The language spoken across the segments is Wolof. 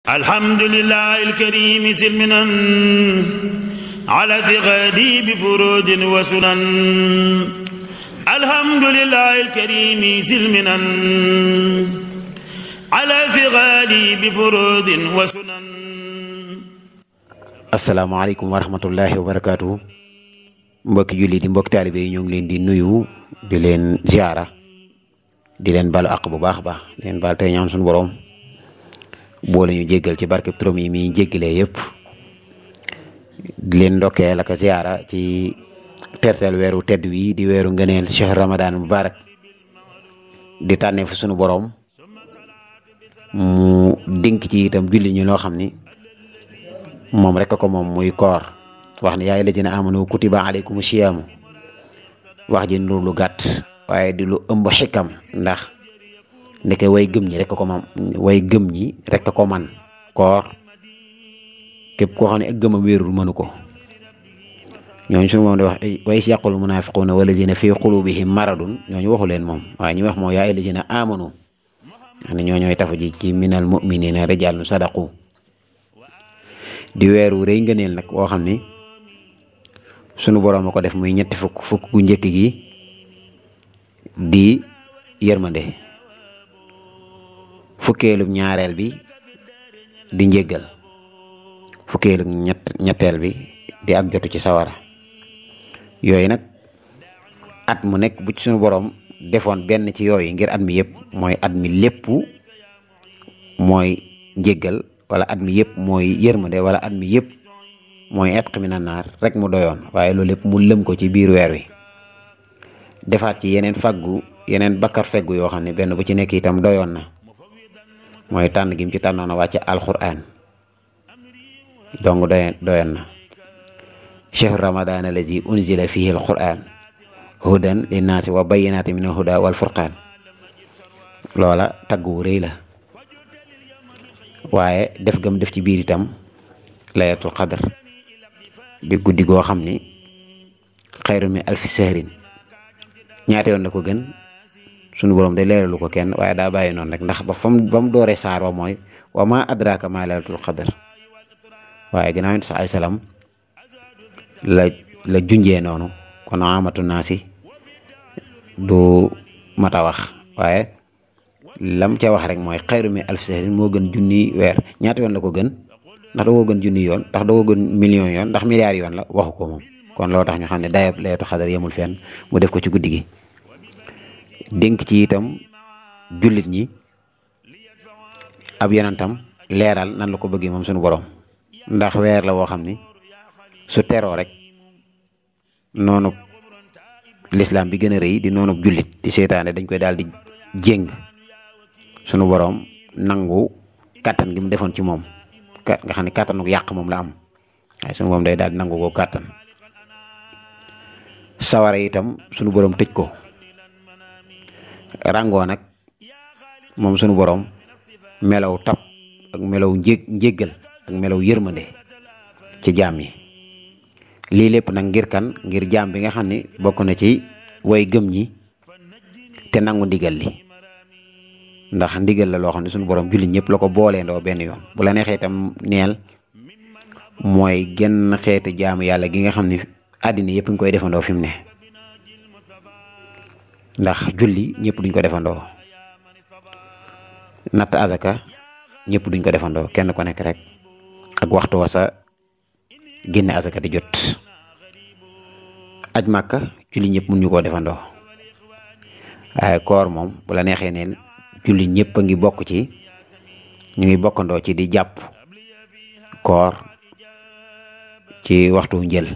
alhamdulillahi alkarim silminan ala tighadi bi furudin wa sunan alhamdulillahi alkarim silminan ala tighadi bi furudin wa sunan. asalaamaaleykum wa rahmatullahi wa barakaatu. mbokki julli di mbokki taalibe yi ñoo ngi leen di nuyu di leen ziara di leen balu àq bu baax a baax di leen baal tey ñaan suñu borom boole ñu jéggal ci barkeb turam yi mi jéggalee yëpp di leen ndokkee la ko ziara ci terteel weeru tedd wi di weeru ngëneel Cheikh Ramadan Mubarak di tànnee fa sunu borom mu dénk ci itam julli ñu loo xam ni moom rek ko moom muy koor wax ne yaa ayyuhallazina amanu kutiba alaykumu siyaamu wax ji lu gàtt waaye di lu ëmb xikam ndax ndeke way gëm ñi rek ko moom way gëm ñi rek ko man koor képp koo xam ne ak gëmam wéerul mënu ko ñooñu suñu moom di wax wa iz yaqulu munafiquna wallazina fi qulubihim maradun ñooñu waxu leen moom waaye ñu wax moom yaa ayyuhallazina amanu ne ñooñooy tafu ji ci minal mu'minina rijalun sadaqu di weeru rëy ngëneel nag woo xam ni sunu boroom a ko def muy ñetti fukk gu njëkk gi di yërmande fukkeelub ñaareel bi di njéggal fukkeelub ñetteel bi di ak jotu ci sawara yooyu nag at mu nekk bu ci sunu boroom defoon benn ci yooyu ngir at mi yëpp mooy at mi lépp mooy njéggal wala at mi yëpp mooy yërmande wala at mi yëpp mooy etq mina naar rek mu doyoon waaye loolu lépp mu lëm ko ci biir weer wi defaat ci yeneen bakkar feggu yoo xam ne benn bu ci nekk itam doyoon na mooy tànn gi mu ci tànnoon a wàcce alquran donc doyoon na chahru ramadan allazi unzila fihi alquran hudan linnaasi wa bayyinaati min alhuda wal furqaan loola tagg wu rëy la waaye def gam def ci biir itam layatul qadr di guddi goo xam ni xayru min alfi sahrin ñaata yoon la ko gën sunu borom day leeralu ko kenn waaye daa bàyyi noonu rek ndax ba mu dooree saar wa mooy wa ma adraka ma laylatul qadr waaye ginnaaw it sa ay salaam la junjee noonu kon amatu naasi du mata wax waaye lam ca wax rek mooy xayru min alfi sahrin moo gën junni weer ñaata yoon la ko gën ndax da koo gën junni yoon ndax da koo gën million yoon ndax milliards yoon la waxu ko moom kon loo tax ñu xam ne dayab laylatul qadr yemul fenn mu def ko ci guddi gi dénk ci itam jullit ñi ab yonentam leeral nan la ko bëggee moom suñu borom ndax weer la woo xam ni su teroo rek noonu l'islam bi gën a rëy di noonu jullit di seytaane dañ koy daal di jéng sunu borom nangu kàttan gi mu defoon ci moom nga xam ne kàttanu yàq moom la am waaye sunu borom day daal di nangu ko kàttan sawara itam sunu borom tëj ko rangoo nag moom sunu borom melaw tab ak melaw njéggal ak melaw yërmande ci jaam yi lii lépp nag ngir kan ngir jaam bi nga xam ne bokk na ci way gëm ñi te nangu ndigal li ndax ndigal la loo xam ne sunu borom jullit ñëpp la ko booleendoo benn yoon bu la neexee itam neel mooy genn xeetu jaamu yàlla gi nga xam ne àddina yëpp ñu koy defandoo fi mu ne ndax julli ñëpp duñ ko defandoo natt azaka ñëpp duñ ko defandoo kenn ku nekk rek ak waxtu wa sa génne azaka di jot aj màkka julli ñëpp mun ñu koo defandoo waaye koor moom bu la neexee neen julli ñëpp a ngi bokk ci ñu ngi bokkandoo ci di jàpp koor ci waxtu njël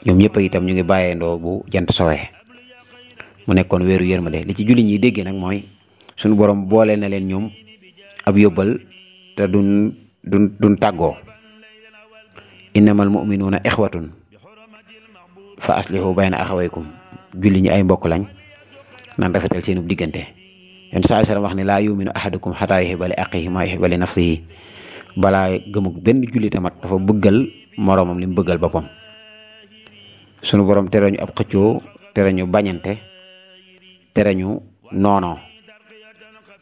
ñoom ñëpp itam ñu ngi bàyyeendoo bu jant sowee mu nekkoon weeru yërmande li ci julli ñi dégg nag mooy suñu borom boole na leen ñoom ab yóbbal te duñ tàggoo innamal mu'minuuna ixwatun fa aslihu bayna axawaykum julli ñi ay mbokk lañ nan rafetal seenub diggante yon saa sallam wax ne laa yuminu ahadukum xataa yuhibba li axiihi maa yuhibbu li nafsihi balaa gëmug benn julli tamat dafa bëggal moroomam li mu bëggal boppam sunu borom tere ñu ab xëccoo tere ñu bañante tere ñu noonoo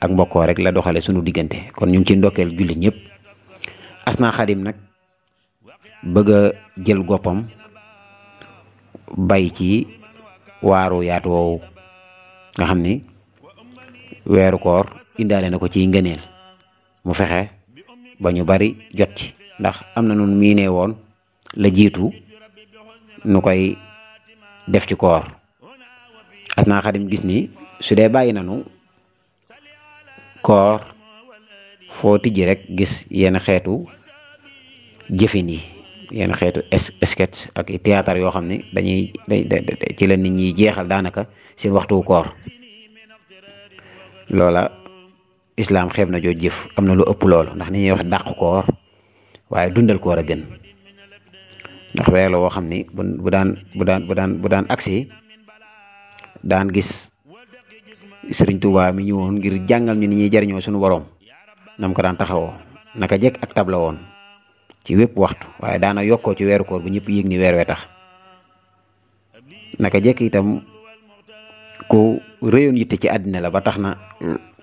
ak mbokkoo rek la doxale sunu diggante kon ñu ngi ci ndokkeel jullit ñëpp. Asna Xadim nag bëgg a jël goppam bay ci waaru yaatu woowu nga xam ni weeru koor indaale na ko ci ngëneel mu fexe ba ñu bari jot ci ndax am na nun miinee woon la jiitu nu koy def ci koor. Asna Xadim gis ni su dee bàyyi nanu koor foo tijji rek gis yenn xeetu jëfin yi yenn xeetu sketch ak théâtre yoo xam ne dañuy ci la nit ñi jeexal daanaka seen waxtu koor. loola islaam xeeb na joo jëf am na lu ëpp loolu ndax ni ñuy wax dàq koor waaye dundal koor a gën ndax weer la woo xam ni bu daan agsi daan gis Sëriñ Tuubaa mi ñëwoon ngir jàngal ñu ni ñuy jariñoo suñu borom nam ko daan taxawoo naka jekk ak tabla woon ci wépp waxtu waaye daana yokkoo ci weeru koor bu ñëpp yëg ni weer wee tax naka jekk itam ku réyoon yitte ci àddina la ba tax na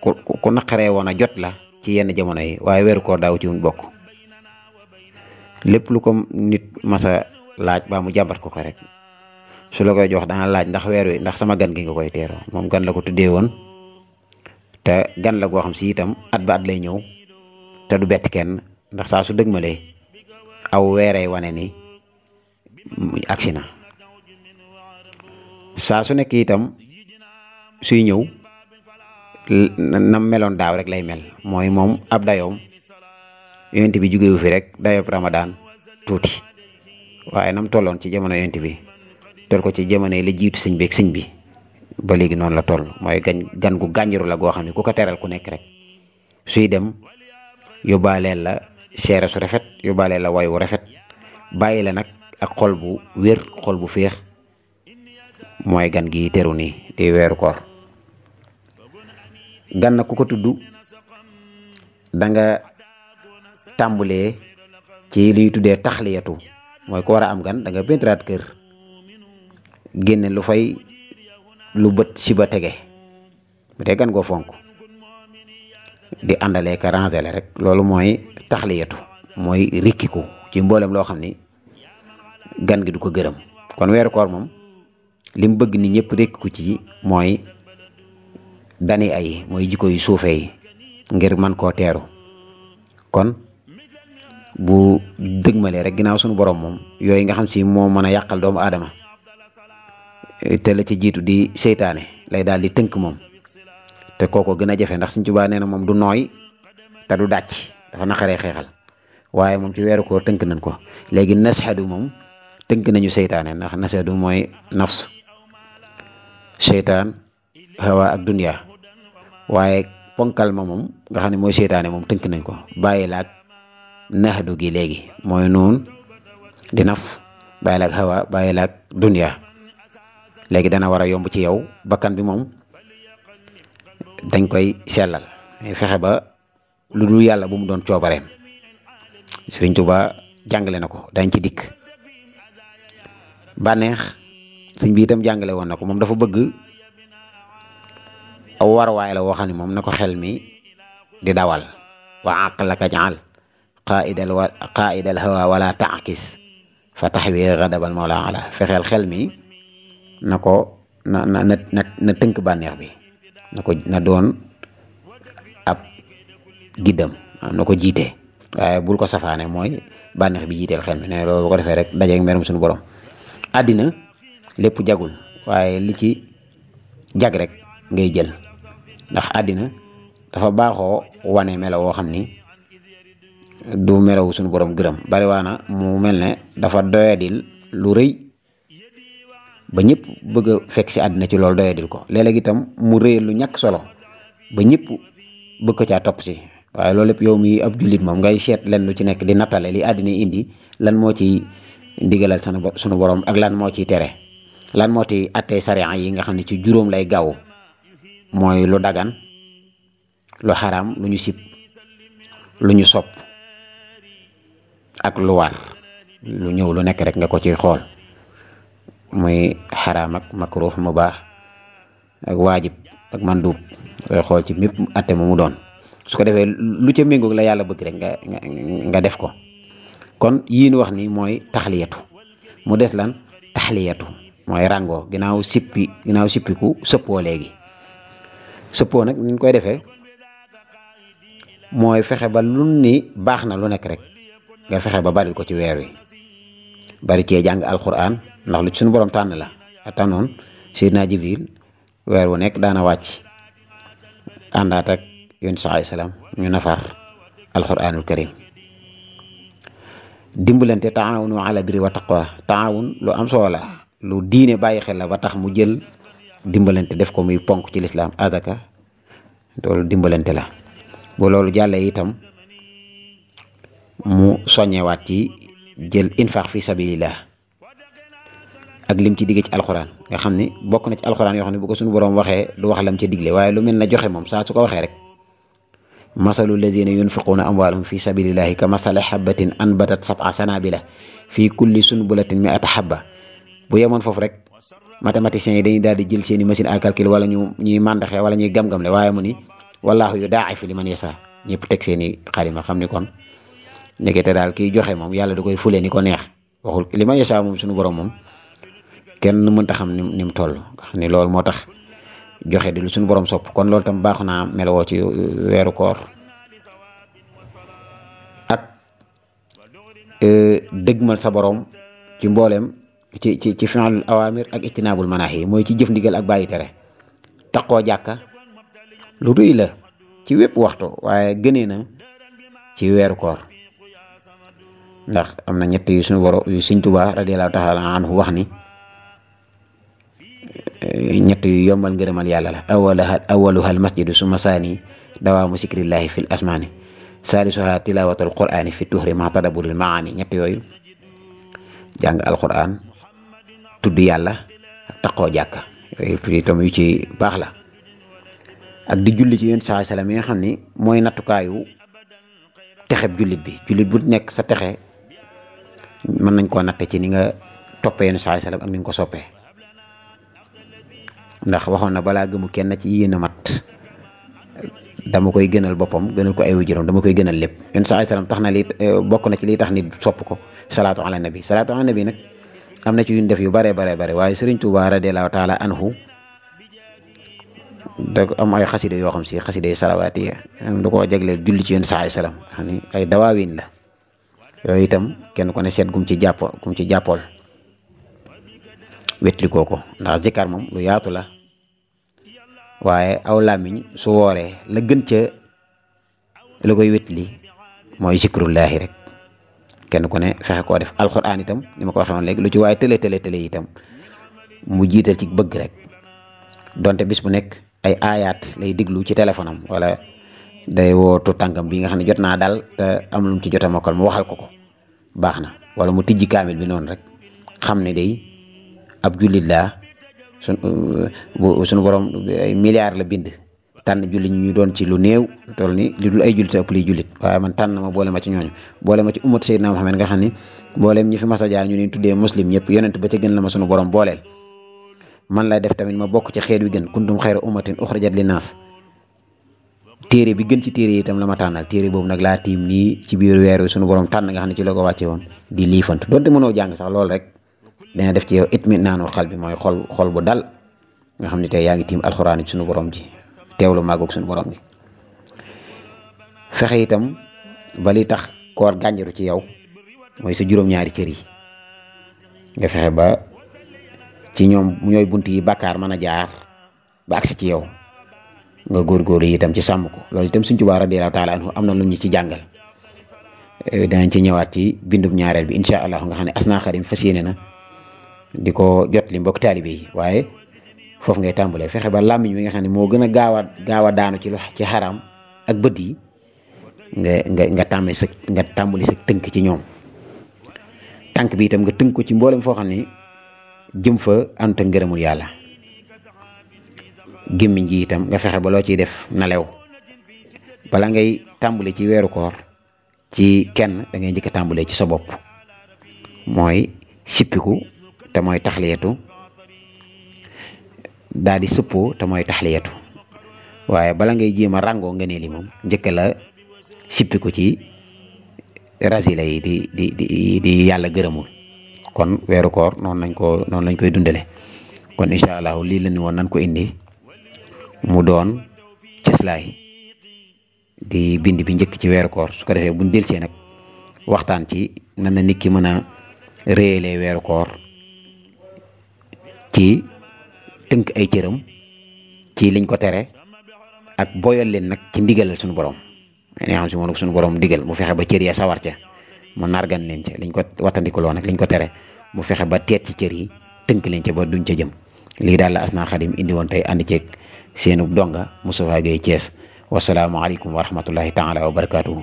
ku naqaree woon a jot la ci yenn jamono yi waaye weeru koor daaw ci wuñ bokk lépp lu ko nit masa laaj ba mu jàmbat ko rek su la koy jox dana laaj ndax weer wi ndax sama gan gi nga koy teeroo moom gan la ko tuddee woon te gan la goo xam si itam at ba at lay ñëw te du bett kenn ndax saa su dëgmalee aw weeree wane ni agsi na saa su nekk itam suy ñëw nam meloon daaw rek lay mel mooy moom ab dayoom yonent bi jugewu fi rek dayoob Ramadan tuuti waaye nam tolloon ci jamono yonent bi tol ko ci jamono yi la jiitu sëñ bi ak sëñ bi ba léegi noonu la toll mooy gan gu gànjaru la goo xam ne ku ko teral ku nekk rek suy dem yóbbaaleel la seere su rafet yóbbaaleel la way wu rafet bàyyi la nag ak xol bu wér xol bu féex mooy gan gi teru nii di weeru koor. gan na ku ko tudd da nga tàmbulee ci liy tuddee taxliyatu mooy ko war a am gan da nga pentiraat kër génne lu fay lu bët si ba tege bu dee gan goo fonk di àndalee ka rangé le rek loolu mooy taxliyatu mooy rikkiku ci mboolem loo xam ni gan gi du ko gërëm. kon weeru koor moom li mu bëgg ni ñëpp rikkiku ci mooy dani ay mooy jikko yu suufee yi ngir man koo teeru. kon bu dëgmalee rek ginnaaw suñu borom moom yooyu nga xam si moo mën a yàqal doomu aadama te la ci jiitu di seytaane lay daal di tënk moom te kooko gën a jafe ndax Sëriñ Tuubaa nee na moom du nooy te du dàcc dafa naqaree xeexal waaye moom ci weeru koor tënk nañ ko. léegi nashadu moom tënk nañu seytaane ndax nashadu mooy nafs seytaan hawa ak dunya waaye ponkal ma moom nga xam ne mooy seytaane moom tënk nañ ko bàyyi laag nahdu gi léegi mooy noon di nafs bàyyi laag hawa bàyyi laag dunya léegi dana war a yomb ci yow bakkan bi moom dañ koy sellal fexe ba lu dul yàlla bu mu doon coobareem. Sëriñ Tuubaa jàngale na ko dañ ci dikk. bànneex sëñ bi itam jàngale woon na ko moom dafa bëgg aw warwaay la woo xam ne moom na ko xel mi di dawal wa aqlaka jaal qaidal hawa wala taakis fa taxwi gadabal mawla ala fexeel xel mi na ko na tënk bànneex bi na doon ab giddam na ko jiite waaye bul ko safaane mooy bànneex bi jiiteel xel mi ne loolu bu ko defee rek dajeeg merum suñu borom. àddina lépp jagul waaye li ci jag rek ngay jël ndax àddina dafa baaxoo wane melo woo xam ni du melawu suñu borom gërëm bari waana mu mel ne dafa doyadil lu rëy ba ñëpp bëgg a fekk si àddina ci loolu doyadil ko léeg-léeg itam mu rëyal lu ñàkk solo ba ñëpp bëgg ko caa topp si waaye loolu lépp yow mi ab jullit moom ngay seet len lu ci nekk di nattale li àddina indi lan moo ci ndigalal sunu borom ak lan moo ciy tere lan moo ci attee sariya yi nga xam ne ci juróom lay gaaw mooy lu dagan lu xaraam lu ñu sib lu ñu sopp ak lu war lu ñëw lu nekk rek nga ko ci xool muy xaraam ak makruh mu baax ak waajib ak mandub koy xool ci mépp atte mu doon su ko defee lu ca méngoog la yàlla bëgg rek nga def ko. kon yii nu wax ni mooy taxliyatu mu des lan taxliyatu mooy ràngoo ginnaaw sippiku sëppoo léegi. sëppoo nag ni ñu koy defee mooy fexe ba lu ni baax na lu nekk rek nga fexe ba baril ko ci weer wi bari cee jàng alquran ndax lu ci suñu borom tànn la tànnoon Seydina Jibril weer wu nekk daana wàcc àndaat ak yonent sallallahu alayhi wasallam ñu nafar alquranul karim. dimbalante taawunu ala birri wa taqwa taawun lu am solo la lu diine bàyyi xel la ba tax mu jël dimbalante def ko muy ponk ci lislaam azaka loolu dimbalante la. bu loolu jàllee itam mu soññewaat ci jël infaq fi sabilillah ak lim ci digge ci alxuraan nga xam ni bokk na ci alxuraan yoo xam ne bu ko suñu boroom waxee du wax lam ca digle waaye lu mel na joxe moom saa su ko waxee rek masalu alladina yunfiquuna amwaalahum fi sabilillahi ka masali habatin anbatat sab'a sanabila fi kulli sunbulatin mi'ata habba bu yemoon foofu rek mathématiciens yi dañuy daal di jël seeni machine à calcul wala ñuy màndaxe wala ñuy gam-gamle waaye mu ni wallaahu yudaa'ifu liman yashaa ñëpp teg seeni xalima xam ni kon nekkete daal kiy joxe moom yàlla da koy fule ni ko neex waxul liman yashaa moom suñu borom moom kenn mënta xam ni mu toll xam ni loolu moo tax joxe di lu suñu borom sopp kon loolu tam baax naa melowoo ci weeru koor ak dëgmal sa borom ci mbooleem ci fi'lul awaamir ak ijtinaabul manaahi mooy ci jëf ndigal ak bàyyi tere taqoo jàkka lu rëy la ci wépp waxtu waaye gënee na ci weeru koor ndax am na ñett yu suñu borom yu Sëñ Tuubaa radiyallaahu taala anhu wax ni ñett yu yombal ngërëmal yàlla la awaluha al masjidu summa saani dawaamu sikrillahi fil asmaani salisuha tilawatul qur'ani fi tuhri ma tadaburil maani ñett yooyu jàng alquran tudd yàlla ak taqoo jàkka yooyu itam yu ci baax la ak di julli ci yonent saa salaam yi nga xam ni mooy nattukaayu texeb jullit bi jullit bu nekk sa texe mën nañ koo natte ci ni nga toppee yonent saa salaam ak ni nga ko soppee ndax waxoon na balaa gëmu kenn ci yéen a mat dama koy gënal boppam gënal ko ay waajuram dama koy gënal lépp yonent saa salaam tax na lii bokk na ci lii tax nit sopp ko salaatu ala nabi nag am na ci yu ñu def yu bare waaye Sëriñ Tuubaa radiyallaahu taala anhu da ko am ay xaside yoo xam si xaside salawaati da koo jagleel julli ci yonent saa salaam xam ni ay dawaawin la yooyu itam kenn ko ne seet gum ci jàppool wetlikoo ko ndax zikkar moom lu yaatu la waaye aw làmmiñ su wooree la gën ca la koy wetli mooy zikrullahi rek kenn ku ne fexe koo def alxuraan itam ni ma ko waxee woon léegi lu ci waaye tële itam mu jiital ci bëgg rek donte bis bu nekk ay aayaat lay diglu ci téléphone am wala day wootu tànkam bi nga xam ne jot naa daal te am lu mu ci jot a mokkal mu waxal ko baax na wala mu tijji kaamil bi noonu rek xam ne day ab jullit laa suñu borom ay milliards la bind tànn jullit ñu doon ci lu néew toll ni li dul ay jullit ëpp liy jullit waaye man tànn ma boole ma ci ñooñu boole ma ci ummatu Seydina Muhammad nga xam ni booleem ñi fi mas a jaar ñu leen tuddee muslim ñëpp yonent ba ca gën la ma suñu borom booleel man lay def tamit ma bokk ci xeet wi gën kuntum xayra ummatin uxrijat linnaas téere bi gën ci téere yi itam la ma tànnal téere boobu nag laa tiim nii ci biir weer wi suñu borom tànn nga xam ne ci la ko wàcce woon di liifant donte mënoo jàng sax loolu rek dana def ci yow itminaanul xal bi mooy xol bu dal nga xam ne tey yaa ngi tiim alxuraan ci suñu borom ji teewlu màggoog suñu borom gi fexe itam ba li tax koor gànjaru ci yow mooy sa juróom-ñaari cër yi nga fexe ba ci ñoom ñooy bunt yi bàkkaar mën a jaar ba agsi ci yow nga góorgóorlu itam ci sàmm ko loolu itam Sëñ Tuubaa radiyallaahu taala anhu am na lu ñu ci jàngal danañ ci ñëwaat ci bindub ñaareel bi incha allah nga xam ne Asna Xadim fas yéene na di ko jot li mbokk taalibe yi waaye foofu ngay tàmbalee fexe ba làmmiñ wi nga xam ne moo gën a gaaw a daanu ci xaraam ak bët yi nga tàmbali sa tënk ci ñoom tànk bi itam nga tënk ko ci mboolem foo xam ne jëm fa anta ngërëmul yàlla gémmiñ gi itam nga fexe ba loo ciy def nalew bala ngay tàmbali ci weeru koor ci kenn da ngay njëkk a tàmbalee ci sa bopp mooy sippiku te mooy taxliyatu daal di sëppoo te mooy taxliyatu waaye bala ngay jéem a ràngoo ngëneel yi moom njëkk la sippi ko ci rasila yi di yàlla gërëmul. kon weeru koor noonu lañ koy dundale. kon incha allahu lii la ni woon nan ko indi mu doon cëslaay di bind bi njëkk ci weeru koor su ko defee buñ delsee nag waxtaan ci nan la nit ki mën a réyalee weeru koor ci tënk ay cëram ci liñ ko tere ak boyal leen nag ci ndigalal suñu borom li nga xam si moom suñu borom digal mu fexe ba cër ya sawar ca mu nargan leen ca liñ ko wattandikuloo nag liñ ko tere mu fexe ba teet ci cër yi tënk leen ca ba duñ ca jëm. lii daal la Asna Khadim indi woon tey ànd ceeg seenu donga Moustapha Gueye Thiès wasalaamualeykum wa rahmatullahi taala wa barakatuhu.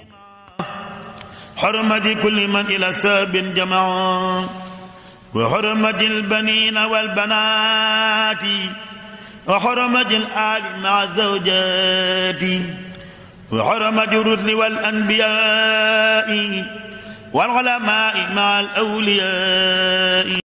حرمة كل من إلى ساب جمع وحرمة البنين والبنات وحرمة الآل مع الزوجات وحرمة الرسل والأنبياء والعلماء مع الأولياء